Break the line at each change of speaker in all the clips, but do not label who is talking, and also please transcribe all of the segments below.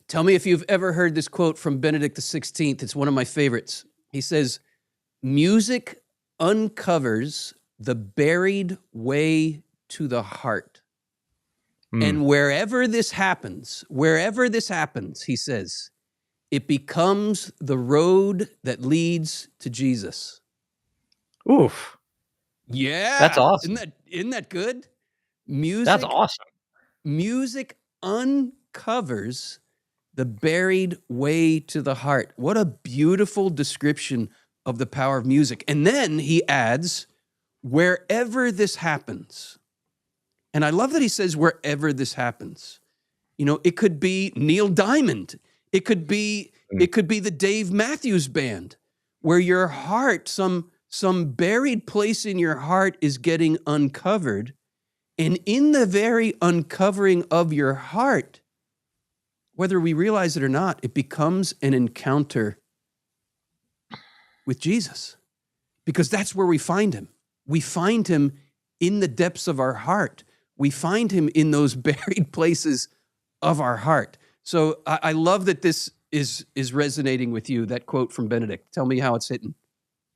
Tell me if you've ever heard this quote from Benedict XVI. It's one of my favorites. He says, "Music uncovers the buried way to the heart. And wherever this happens, he says, it becomes the road that leads to Jesus."
Oof.
Yeah.
That's awesome.
Isn't that good? Music.
That's awesome.
Music uncovers the buried way to the heart. What a beautiful description of the power of music. And then he adds, wherever this happens. And I love that he says, wherever this happens. You know, it could be Neil Diamond. It could be the Dave Matthews Band, where your heart, some buried place in your heart is getting uncovered. And in the very uncovering of your heart, whether we realize it or not, it becomes an encounter with Jesus, because that's where we find him. We find him in the depths of our heart. We find him in those buried places of our heart. So I love that this is resonating with you, that quote from Benedict. Tell me how it's hitting.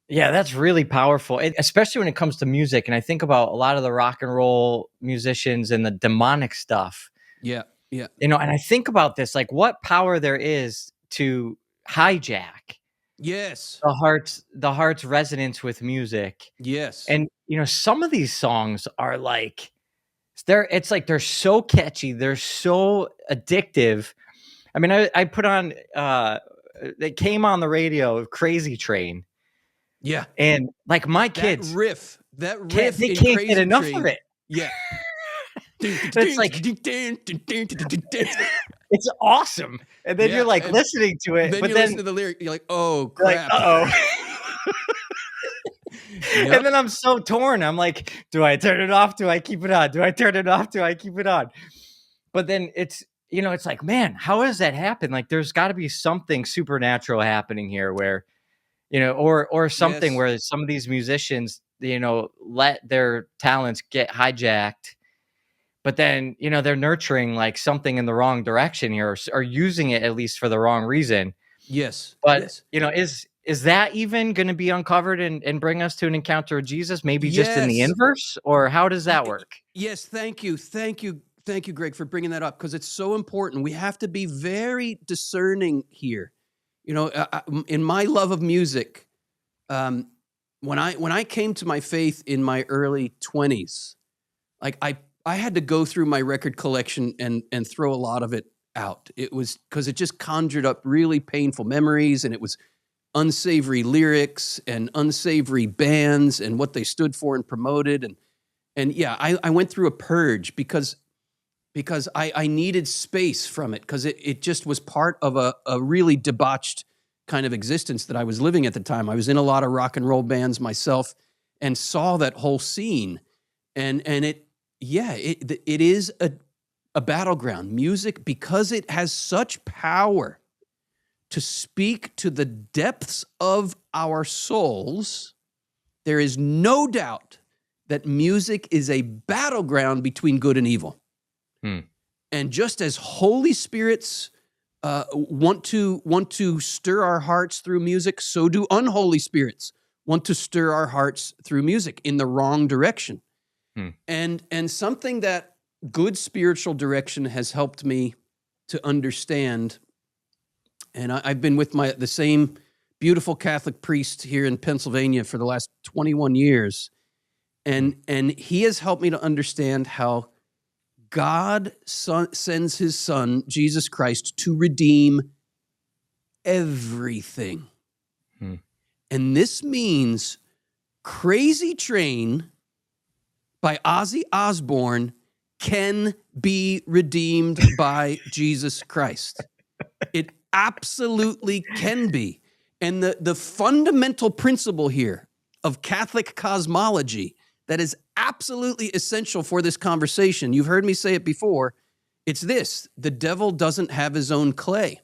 Yeah, that's really powerful, especially when it comes to music. And I think about a lot of the rock and roll musicians and the demonic stuff.
Yeah. Yeah.
You know, and I think about this, like what power there is to hijack the heart's resonance with music.
Yes.
And you know, some of these songs are like it's like they're so catchy, they're so addictive. I mean, I put on they came on the radio, Crazy Train.
Yeah.
And like my kids,
that riff
they can't get enough of it.
Yeah.
It's like it's awesome, and then you're like listening to it,
then
but
you
then
listen to the lyric, you're like, oh crap!
Like, And then I'm so torn. I'm like, do I turn it off? Do I keep it on? Do I turn it off? Do I keep it on? But then it's it's like, man, how does that happen? Like, there's got to be something supernatural happening here, where or something where some of these musicians let their talents get hijacked. But then, they're nurturing like something in the wrong direction here, or using it at least for the wrong reason.
Yes.
But, is that even going to be uncovered and bring us to an encounter with Jesus? Maybe just in the inverse, or how does that work?
Yes. Thank you, Greg, for bringing that up, because it's so important. We have to be very discerning here. In my love of music, when I came to my faith in my early 20s, like I had to go through my record collection and throw a lot of it out. It was because it just conjured up really painful memories, and it was unsavory lyrics and unsavory bands and what they stood for and promoted. And yeah, I went through a purge because I needed space from it, because it just was part of a really debauched kind of existence that I was living at the time. I was in a lot of rock and roll bands myself and saw that whole scene. And it is a battleground. Music, because it has such power to speak to the depths of our souls, there is no doubt that music is a battleground between good and evil. And just as Holy Spirits want to stir our hearts through music, so do unholy spirits want to stir our hearts through music in the wrong direction. And something that good spiritual direction has helped me to understand, and I've been with the same beautiful Catholic priest here in Pennsylvania for the last 21 years, and he has helped me to understand how God sends his son, Jesus Christ, to redeem everything. And this means Crazy Train by Ozzy Osbourne can be redeemed by Jesus Christ. It absolutely can be. And the fundamental principle here of Catholic cosmology that is absolutely essential for this conversation, you've heard me say it before, it's this: the devil doesn't have his own clay.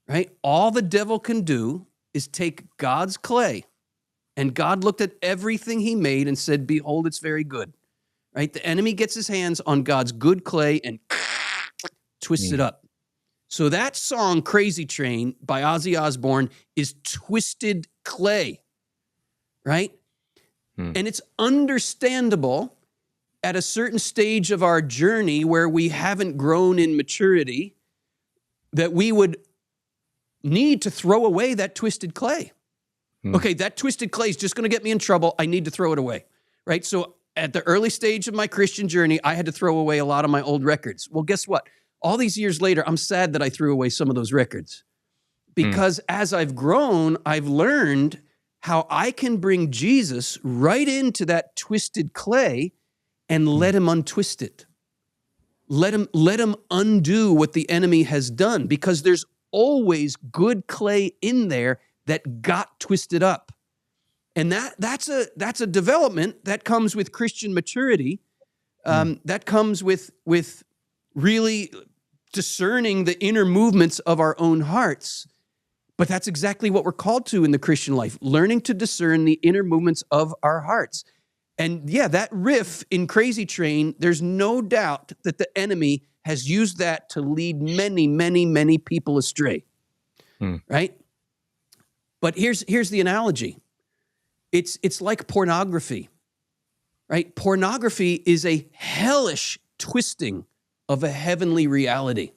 Right? All the devil can do is take God's clay, and God looked at everything he made and said, behold, it's very good. Right? The enemy gets his hands on God's good clay and twists it up. So that song, Crazy Train by Ozzy Osbourne, is twisted clay, right? And it's understandable at a certain stage of our journey where we haven't grown in maturity that we would need to throw away that twisted clay. Okay, that twisted clay is just going to get me in trouble. I need to throw it away, right? So at the early stage of my Christian journey, I had to throw away a lot of my old records. Well, guess what? All these years later, I'm sad that I threw away some of those records because as I've grown, I've learned how I can bring Jesus right into that twisted clay and let him untwist it. Let him undo what the enemy has done, because there's always good clay in there that got twisted up. And that's a development that comes with Christian maturity. That comes with really discerning the inner movements of our own hearts. But that's exactly what we're called to in the Christian life, learning to discern the inner movements of our hearts. And yeah, that riff in Crazy Train, there's no doubt that the enemy has used that to lead many, many, many people astray, right? But here's the analogy. It's like pornography, right? Pornography is a hellish twisting of a heavenly reality,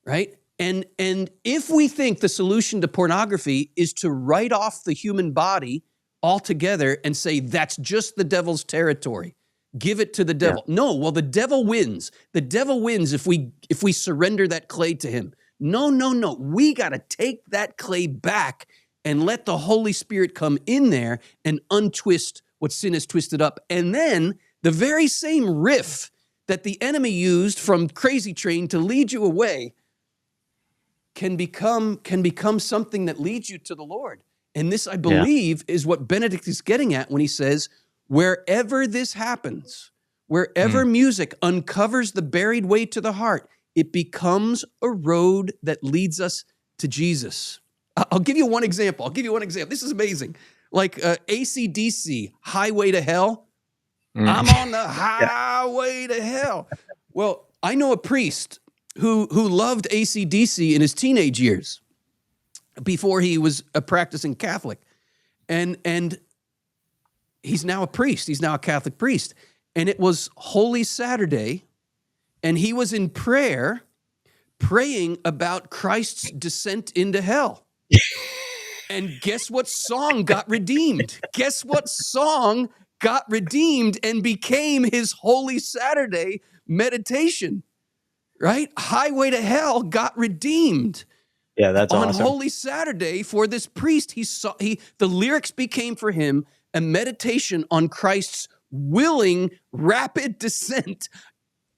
right? And if we think the solution to pornography is to write off the human body altogether and say that's just the devil's territory, give it to the devil. Yeah. No, well, the devil wins. The devil wins if we surrender that clay to him. No. We got to take that clay back and let the Holy Spirit come in there and untwist what sin has twisted up. And then the very same riff that the enemy used from Crazy Train to lead you away can become something that leads you to the Lord. And this, I believe, is what Benedict is getting at when he says, wherever this happens, wherever music uncovers the buried way to the heart, it becomes a road that leads us to Jesus. I'll give you one example. This is amazing. Like AC/DC, Highway to Hell. I'm on the highway to hell. Well, I know a priest who loved AC/DC in his teenage years before he was a practicing Catholic. And he's now a priest. He's now a Catholic priest. And it was Holy Saturday, and he was in prayer, praying about Christ's descent into hell. And guess what song got redeemed? Guess what song got redeemed and became his Holy Saturday meditation? Right? Highway to Hell got redeemed.
Yeah, that's
on
awesome.
Holy Saturday for this priest. The lyrics became for him a meditation on Christ's willing, rapid descent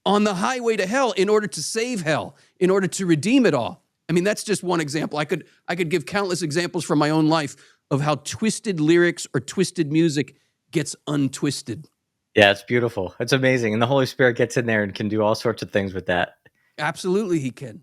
on the highway to hell in order to save hell, in order to redeem it all. I mean, that's just one example. I could give countless examples from my own life of how twisted lyrics or twisted music gets untwisted.
Yeah, it's beautiful. It's amazing. And the Holy Spirit gets in there and can do all sorts of things with that.
Absolutely, he can.